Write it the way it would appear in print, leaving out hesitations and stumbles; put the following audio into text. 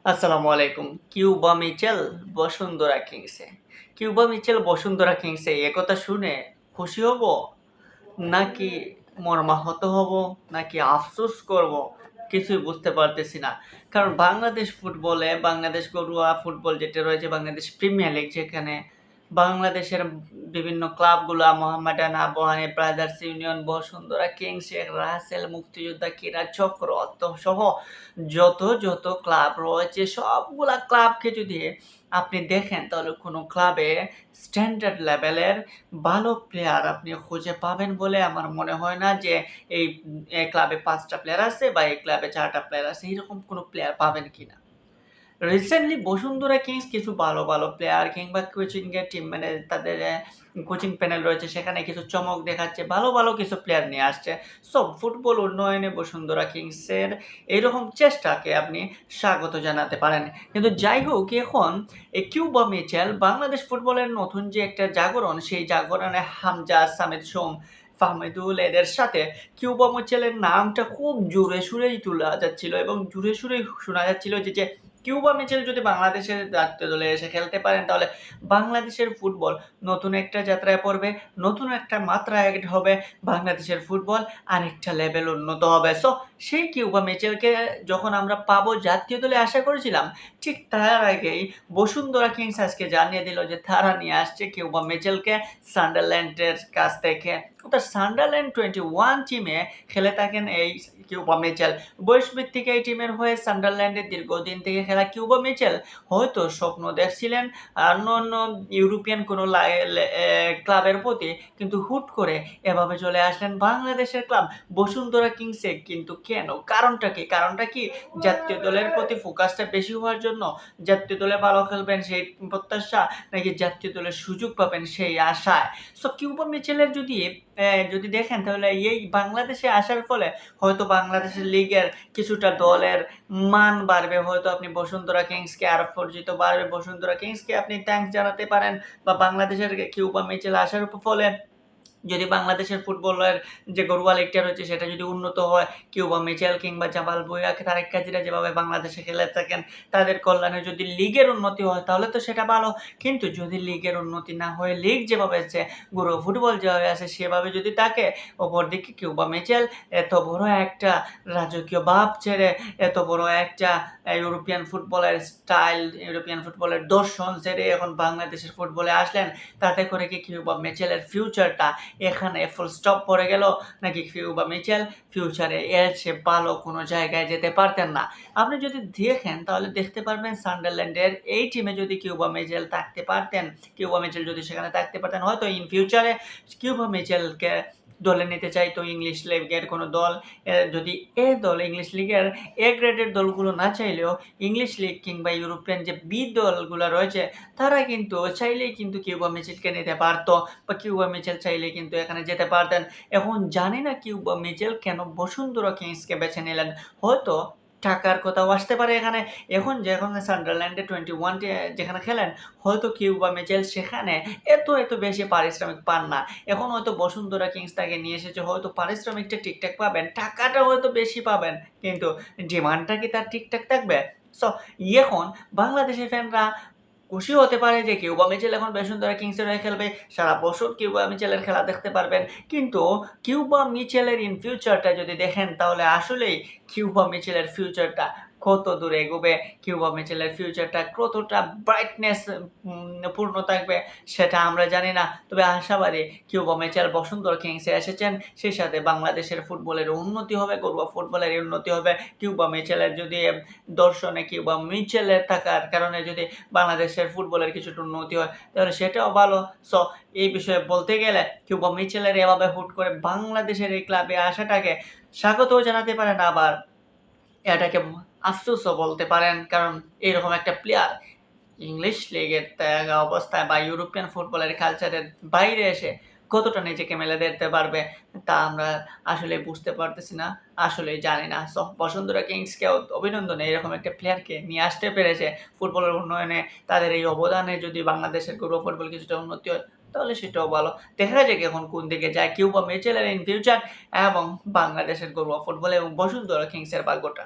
আসসালামু আলাইকুম। Cuba Mitchell Bashundhara কিংসে। কিউবা মিচেল বসুন্ধরা কিংসে একথা শুনে খুশি হব নাকি মর্মাহত হব নাকি আফসোস করব কিছুই বুঝতে পারতেছি না। কারণ বাংলাদেশ ঘরোয়া ফুটবল যেটা রয়েছে বাংলাদেশ প্রিমিয়ার লিগ যেখানে বাংলাদেশের বিভিন্ন ক্লাবগুলা Mohammedan, Abahani, Brothers Union, Bashundhara Kings, Sheikh Russell, Muktijoddha, Krira চক্র সহ যত ক্লাব রয়েছে সবগুলা ক্লাবকে যদি আপনি দেখেন তাহলে কোনো ক্লাবে স্ট্যান্ডার্ড লেভেলের ভালো প্লেয়ার আপনি খুঁজে পাবেন বলে আমার মনে হয় না যে এই ক্লাবে ৫টা প্লেয়ার আছে বা এই ক্লাবে ৪টা প্লেয়ার আছে এরকম কোনো প্লেয়ার পাবেন কিনা। রিসেন্টলি বসুন্ধরা কিংস কিছু ভালো প্লেয়ার কিংবা কোচিং এর টিম মানে তাদের কোচিং প্যানেল রয়েছে সেখানে কিছু চমক দেখাচ্ছে, ভালো কিছু প্লেয়ার নিয়ে আসছে। সো ফুটবল উন্নয়নে বসুন্ধরা কিংসের এইরকম চেষ্টাকে আপনি স্বাগত জানাতে পারেন। কিন্তু যাই হোক এখন এই কিউবা মিচেল বাংলাদেশ ফুটবলের নতুন যে একটা জাগরণ সেই জাগরণে হামজা, সামিদ সোম, ফাহমিদুল এদের সাথে কিউবা মিচেলের নামটা খুব জোরে সুরেই তোলা যাচ্ছিল এবং জোরে সুরেই শোনা যাচ্ছিল যে কিউবা মিচেল যদি বাংলাদেশের জাতীয় দলে এসে খেলতে পারেন তাহলে বাংলাদেশের ফুটবল নতুন একটা যাত্রায় পড়বে, নতুন একটা মাত্রা অ্যাড হবে, বাংলাদেশের ফুটবল আরেকটা লেভেল উন্নত হবে। সো সেই কিউবা মিচেলকে যখন আমরা পাবো জাতীয় দলে আশা করেছিলাম, ঠিক তার আগেই বসুন্ধরা কিংস আজকে জানিয়ে দিল যে তারা নিয়ে আসছে কিউবা মিচেলকে সান্ডারল্যান্ডের কাছ থেকে। অর্থাৎ সান্ডারল্যান্ড 21 টিমে খেলে থাকেন এই কিউবা মিচেল। বয়সভিত্তিক এই টিমের হয়ে সান্ডারল্যান্ডের দীর্ঘদিন থেকে খেলা কিউবা মিচেল হয়তো স্বপ্ন দেখছিলেন অন্য ইউরোপিয়ান কোনো ক্লাবের প্রতি, কিন্তু হুট করে এভাবে চলে আসলেন বাংলাদেশের ক্লাব বসুন্ধরা কিংসে। কিন্তু কেন? কারণটা কি জাতীয় দলের প্রতি ফোকাসটা বেশি হওয়ার জন্য, জাতীয় দলে ভালো খেলবেন সেই প্রত্যাশা, নাকি জাতীয় দলের সুযোগ পাবেন সেই আশায়? সো কিউবা মিচেলের যদি দেখেন তাহলে এই বাংলাদেশে আসার ফলে হয়তো বাংলাদেশের লিগের কিছুটা দলের মান বাড়বে, হয়তো আপনি বসুন্ধরা কিংসকে আরো পরিচিত বাড়বে, বসুন্ধরা কিংসকে আপনি থ্যাঙ্কস জানাতে পারেন বা বাংলাদেশের কিউবা মিচেল আসার ফলে যদি বাংলাদেশের ফুটবলের যে ঘরোয়া লিগটা রয়েছে সেটা যদি উন্নত হয়, কিউবা মিচেল কিংবা জামাল ভুঁইয়া, তারেক কাজিরা যেভাবে বাংলাদেশে খেলে থাকেন তাদের কল্যাণে যদি লিগের উন্নতি হয় তাহলে তো সেটা ভালো। কিন্তু যদি লিগের উন্নতি না হয়ে লিগ যেভাবে আছে, ঘরোয়া ফুটবল যেভাবে আছে সেভাবে যদি থাকে, অপরদিকে কিউবা মিচেল এত বড় একটা রাজকীয় ভাব ছেড়ে এত বড় একটা ইউরোপিয়ান ফুটবলের স্টাইল, ইউরোপিয়ান ফুটবলের দর্শন ছেড়ে এখন বাংলাদেশের ফুটবলে আসলেন, তাতে করে কি কিউবা মিচেলের ফিউচারটা এখানে ফুল স্টপ পড়ে গেল, নাকি কিউবা মিচেল ফিউচারে এর চেয়ে ভালো কোনো জায়গায় যেতে পারতেন না? আপনি যদি দেখেন তাহলে দেখতে পারবেন সান্ডারল্যান্ডের এই টিমে যদি কিউবা মিচেল থাকতে পারতেন, কিউবা মিচেল যদি সেখানে থাকতে পারতেন হয়তো ইন ফিউচারে কিউবা মিচেলকে দলে নিতে চাইতো ইংলিশ লিগের কোনো দল। যদি ইংলিশ লিগের এ গ্রেডের দলগুলো না চাইলেও ইংলিশ লিগ কিংবা ইউরোপিয়ান যে বি দলগুলো রয়েছে তারা কিন্তু চাইলেই কিন্তু কিউবা মিচেলকে নিতে পারতো বা কিউবা মিচেল চাইলে কিন্তু এখানে যেতে পারতেন। এখন জানি না কিউবা মিচেল কেন বসুন্ধরা কিংসকে বেছে নিলেন। হয়তো টাকার কথাও আসতে পারে এখানে। যখন সান্ডারল্যান্ডে 21 যেখানে খেলেন, হয়তো কিউবা মিচেল সেখানে এত বেশি পারিশ্রমিক পান না। এখন হয়তো বসুন্ধরা কিংস তাকে নিয়ে এসেছে, হয়তো পারিশ্রমিকটা ঠিকঠাক পাবেন, টাকাটা হয়তো বেশি পাবেন, কিন্তু ডিমান্ডটা কি তার ঠিকঠাক থাকবে? সো এখন বাংলাদেশের ফ্যানরা খুশি হতে পারে যে কিউবা মিচেল এখন বসুন্ধরা কিংসের হয়ে খেলবে, সারা বছর কিউবা মিচেলের খেলা দেখতে পারবেন। কিন্তু কিউবা মিচেলের ইন ফিউচারটা যদি দেখেন তাহলে আসলেই কিউবা মিচেলের ফিউচারটা কত দূর এগোবে, কিউবা মিচেলের ফিউচারটা কতটা ব্রাইটনেস পূর্ণ থাকবে সেটা আমরা জানি না। তবে আশাবাদী কিউবা মিচেল বসুন্ধরা কিংসে এসেছেন, সেই সাথে বাংলাদেশের ফুটবলের উন্নতি হবে, ঘরোয়া ফুটবলের উন্নতি হবে। কিউবা মিচেলের যদি দর্শনে কিউবা মিচেলের থাকার কারণে যদি বাংলাদেশের ফুটবলের কিছুটা উন্নতি হয় তাহলে সেটাও ভালো। সো এই বিষয়ে বলতে গেলে কিউবা মিচেলের এভাবে হুট করে বাংলাদেশের এই ক্লাবে আসাটাকে স্বাগতও জানাতে পারেন, আবার এটাকে আফসোসও বলতে পারেন। কারণ এরকম একটা প্লেয়ার ইংলিশ লিগের থাকা অবস্থায় বা ইউরোপিয়ান ফুটবলের কালচারের বাইরে এসে কতটা নিজেকে মেলে ধরতে পারবে তা আমরা আসলে বুঝতে পারতেছি না, আসলেই জানি না। সো বসুন্ধরা কিংসকেও অভিনন্দন, এরকম একটা প্লেয়ারকে নিয়ে আসতে পেরেছে ফুটবলের উন্নয়নে। তাদের এই অবদানে যদি বাংলাদেশের ঘরোয়া ফুটবল কিছুটা উন্নতি হয় তাহলে সেটাও ভালো। দেখা যাক এখন কোন দিকে যায় কিউবা মিচেলের ইন ফিউচার এবং বাংলাদেশের ঘরোয়া ফুটবল এবং বসুন্ধরা কিংসের ভাগ্যটা।